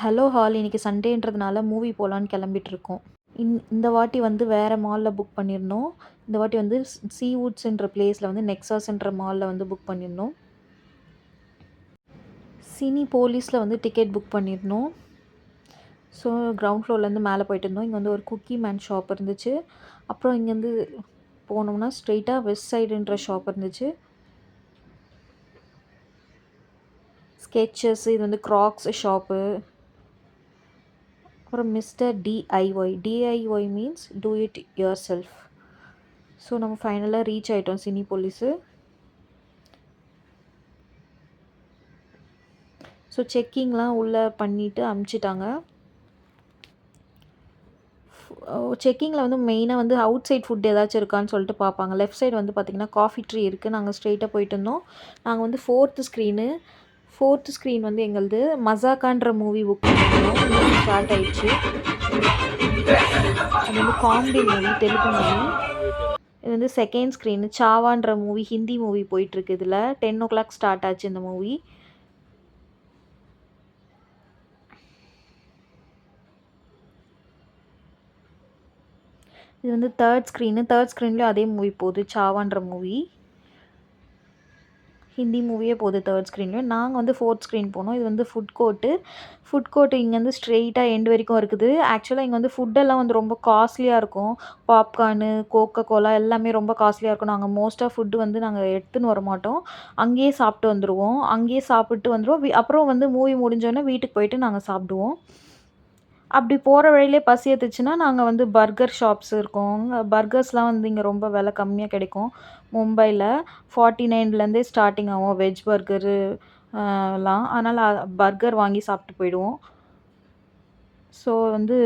Hello hall இன்னைக்கு சண்டேன்றதுனால movie போகலான்னு கிளம்பிட்டுருக்கோம். இந்த வாட்டி வந்து வேறு மாலில் புக் பண்ணியிருந்தோம். இந்த வாட்டி வந்து சீவுட்ஸ்ன்ற பிளேஸில் வந்து நெக்ஸாஸ்ன்ற மாலில் வந்து புக் பண்ணியிருந்தோம். சினி போலீஸில் வந்து டிக்கெட் புக் பண்ணியிருந்தோம். ஸோ கிரவுண்ட் ஃப்ளோர்லேருந்து மேலே போயிட்டு இருந்தோம். இங்கே வந்து ஒரு குக்கி மேன் ஷாப் இருந்துச்சு. அப்புறம் இங்கேருந்து போனோம்னா ஸ்ட்ரெயிட்டாக வெஸ்ட் சைடுன்ற ஷாப் இருந்துச்சு. ஸ்கெச்சஸ், இது வந்து க்ராக்ஸ் ஷாப்பு. அப்புறம் mister DIY. DIY means do it your self. So நம்ம ஃபைனலாக ரீச் ஆகிட்டோம் சினி போலீஸு. ஸோ செக்கிங்லாம் உள்ளே பண்ணிவிட்டு அமுச்சிட்டாங்க. செக்கிங்கில் வந்து மெயினாக வந்து அவுட் சைட் ஃபுட் ஏதாச்சும் இருக்கான்னு சொல்லிட்டு பார்ப்பாங்க. லெஃப்ட் சைடு வந்து பார்த்திங்கன்னா காஃபி ட்ரீ இருக்குது. நாங்கள் ஸ்ட்ரெயிட்டாக போயிட்டு இருந்தோம். நாங்கள் வந்து ஃபோர்த்து ஸ்க்ரீன் வந்து எங்களது மசாக்கான்ற மூவி புக் பண்ணியிருந்தோம். மூவி ஸ்டார்ட் ஆயிடுச்சு. அது வந்து காமெடி மூவி, தெலுங்கு மூவி. இது வந்து செகண்ட் ஸ்க்ரீனு சாவான்ற மூவி, ஹிந்தி மூவி போயிட்டுருக்கு. இதில் 10 o'clock ஸ்டார்ட் ஆச்சு இந்த மூவி. இது வந்து தேர்ட் ஸ்க்ரீன்லேயும் அதே மூவி போகுது, சாவான்ற மூவி. ஹிந்தி மூவியே போகுது தேர்ட் ஸ்க்ரீன்லேயும். நாங்கள் வந்து ஃபோர்த் ஸ்க்ரீன் போனோம். இது வந்து ஃபுட் கோர்ட்டு இங்கேருந்து ஸ்ட்ரெயிட்டாக எண்டு வரைக்கும் இருக்குது. ஆக்சுவலாக இங்கே வந்து ஃபுட்டெல்லாம் வந்து ரொம்ப காஸ்ட்லியாக இருக்கும். பாப்கார்னு, கோகோ கோலா எல்லாமே ரொம்ப காஸ்ட்லியாக இருக்கும். நாங்கள் மோஸ்ட்டாக ஃபுட்டு வந்து நாங்கள் எடுத்துன்னு வர மாட்டோம். அங்கேயே சாப்பிட்டு வந்துடுவோம். அப்புறம் வந்து மூவி முடிஞ்சோடனே வீட்டுக்கு போயிட்டு நாங்கள் சாப்பிடுவோம். அப்படி போகிற வழியிலே பசி எடுத்துச்சுன்னா நாங்கள் வந்து பர்கர் ஷாப்ஸ் இருக்கும். பர்கர்ஸ்லாம் வந்து இங்கே ரொம்ப விலை கம்மியாக கிடைக்கும். மும்பையில் 49லேருந்தே ஸ்டார்டிங் ஆகும் வெஜ் பர்கரு லாம். அதனால் பர்கர் வாங்கி சாப்பிட்டு போயிடுவோம். ஸோ வந்து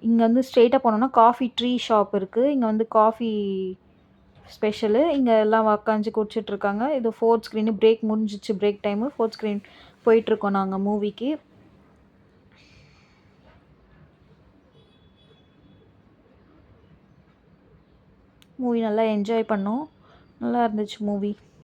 இங்கே வந்து ஸ்ட்ரெயிட்டாக போனோம்னா காஃபி ட்ரீ ஷாப் இருக்குது. இங்கே வந்து காஃபி ஸ்பெஷலு. இங்கே எல்லாம் உக்காந்து குடிச்சிட்ருக்காங்க. இது ஃபோர்த் ஸ்க்ரீனு. பிரேக் முடிஞ்சிச்சு, பிரேக் டைமு. ஃபோர்த் ஸ்க்ரீன் போயிட்டுருக்கோம் நாங்கள் மூவிக்கு. மூவி நல்லா என்ஜாய் பண்ணோம். நல்லா இருந்துச்சு மூவி.